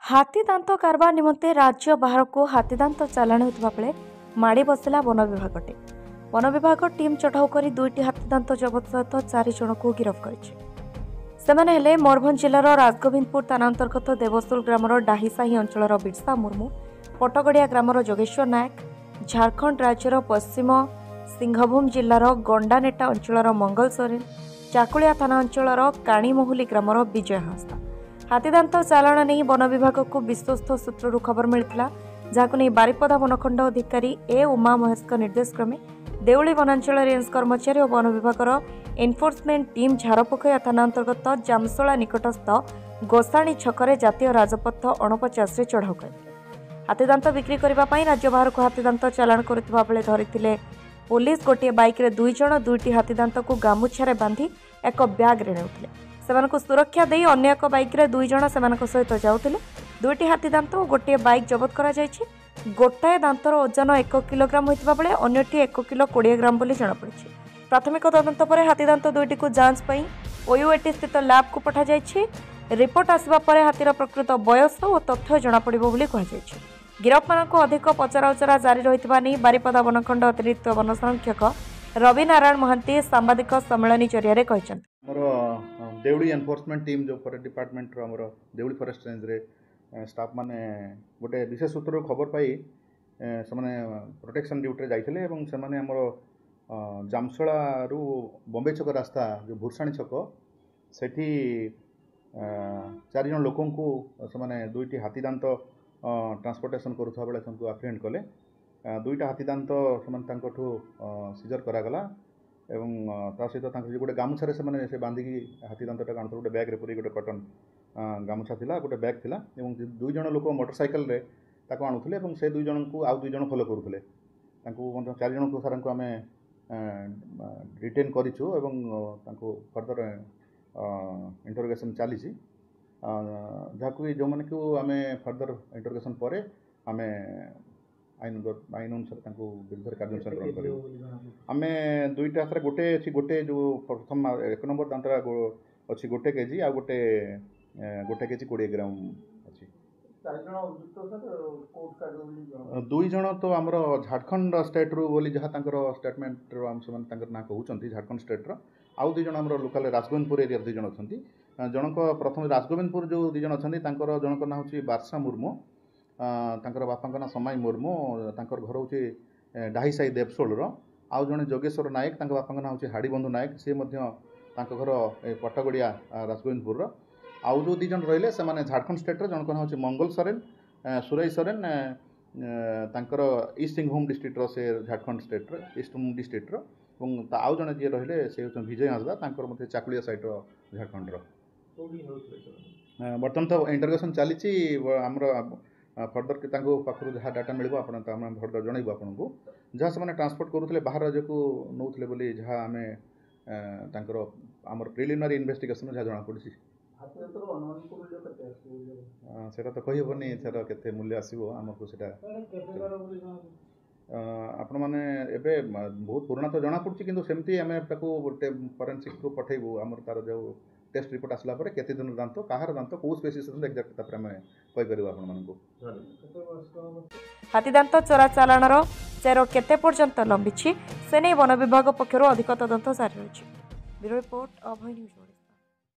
हाथीदांत कारबार निमंते राज्य बाहर को हाथीदांत चालाण होता बेले माड़ी बसला वन विभाग वन विभाग टीम चढ़ाऊ कर दुईटी हाथीदांत जबत सहित 4 जन को गिरफ्त कर मयूरभंज जिलार राजगोविंदपुर थाना अंतर्गत देवसुल ग्रामर डाहीसाही अंचल बिरसा मुर्मू पटगड़िया ग्रामर जोगेश्वर नायक झारखंड राज्यर पश्चिम सिंहभूम जिलार गंडानेटा अंचल मंगल सोरेन चाकुलिया थाना अंचल काणीमहुली ग्रामर विजय हांसदा हाथीदांत चालाण नहीं वन विभाग को विश्वस्त सूत्रु खबर मिलता जहां नहीं बारिपदा वनखंड अधिकारी ए उमा महेश निर्देश क्रमे देउली वनांचल रेंज कर्मचारी और वन विभाग एनफोर्समेंट टीम झारपोखया थाना अंतर्गत जामसोला निकटस्थ गोसाणी छकरे जातीय राजपथ 49 चढ़ाऊ कर हाथीदांत बिक्री करने राज्य बाहर को हाथीदांत चालाण करथिबा बेले धरिथिले पुलिस गोटे बाइक रे 2 जन दुईटी हाथीदांत को गामुछारे बांधी एक ब्याग रे नेउथिले सेमानकु सुरक्षा देई अन्य एक बाइक रे 2 जन सेमानक सहित जाउथिले दुईटी हाथीदांत और गोटे बाइक जबत करा जायछि गोटाए दांतर ओजन 1 किलोग्राम होइतबा बेले अन्यटी 1 किलो 20 ग्राम बोली जणा पड़छि प्राथमिक तदंत पर हाथीदांत दुईटी को जांच पई ओयूएटी स्थित लैब को पठा जायछि रिपोर्ट आसबा पर हाथीर प्रकृत बयस और तथ्य जणा पड़िबो बोली कहा जायछि गिरफ मानक अधिक पचराउचरा जारी रहितबा नै बारिपदा वनखंड अतिरिक्त वन संरक्षक रवि नारायण महांती सांबादिक सम्मेलन जरिया कहते देउली एनफोर्समेंट टीम जो फॉरेस्ट डिपार्टमेंट रो देउली फॉरेस्ट रेंज रे स्टाफ माने गोटे विशेष सूत्र खबर पाई से प्रोटेक्शन ड्यूटी जाइए और से जामसोला रु बॉम्बे छक रास्ता जो भुरसाणी छक सेठी 4 जन लोक से दुईटी हाथीदांत ट्रांसपोर्टेशन करुवा बेले एप्रिहेंड कले दुईटा हाथीदांत से सीजर करागला एवं ता सहित गोटे गामुछारे से बांधिकी हाथीदांत आनुते गोटे बैग पूरी गोटे कटन गामुछा थिला गोटे बैग थिला एवं 2 जन लोक मोटरसाइकेल रे ताको आनुथले एवं से 2 जन को आउ 2 जन फॉलो करुथले तांको 4 जन को सारंको आमे रिटेन करिछु एवं तांको फर्दर इंटरोगेशन चलीछि जहाँकि जो मैंने को आमे फर्दर इंटरोगेशन पर आमे आईन अनुसार विरुद्ध कार्यानुष्ठान ग्रहण कर आम दुईटा हाथ गोटे अच्छी गोटे जो प्रथम 1 नंबर दांतरा अच्छी गोटे केजी आ गोटे केजी 20 ग्राम अच्छी 2 जन तो आमर झारखंड स्टेट रू बोली जहाँ स्टेटमेंट ना कहते झारखंड स्टेट रो आउ 2 जन आम लोकाल राजगोविंदपुर एरिया 2 जन अच्छा जनक प्रथम राजगोविंदपुर जो 2 जन अच्छा जनक ना हूँ बारसा मुर्मू तांकर बापा ना समाई मुर्मू तांकर घर हूँ डाहीसाही देवसोल आउ जड़े जोगेश्वर नायक तांकर बापा ना हूँ हाड़ीबंधु नायक सी घर पटगड़िया राजगोविंदपुर आउ जो 2 जन रहिले से झारखंड स्टेट जनक ना हूँ मंगल सोरेन सुरई सोरेन तांकर ईस्ट सिंहभूम डिस्ट्रिक्ट से Jharkhand state east Singhbhum district आउ जड़े जी रहिले से हूँ विजय हांसदा तांकर चाकुलिया साइड झारखंड बर्तमान तो इंटरोगेशन चली आमर फर्दर पाखु जहाँ डाटा मिल फर्दर जनइबू आपन को जहाँ से ट्रांसपोर्ट करुले बाहर राज्य को नौले बोली जहाँ आम आमर प्रिलिमिनारी इन्वेस्टिगेशन जहाँ जना पड़ी सेटा तो कही हेनी सर केते मूल्य आसो आमको से आपण मैंने एबे बहुत पुराना तो जना पड़ी किंतु सेमती आम गोटे फॉरेंसिक को पठेबू आमर तार जो टेस्ट रिपोर्ट आसला पर केते दिन दांत कहार दांत को स्पेसीस एक्जाक्ट तापर आम कहि परिबा आपण मानको हाथीदांत चोरा चालाणर चेर केते पर्यंत लंबिछि से नै वन विभाग पक्षरु अधिक तदंत जारी रहिछि। ब्यूरो रिपोर्ट अभय न्यूज।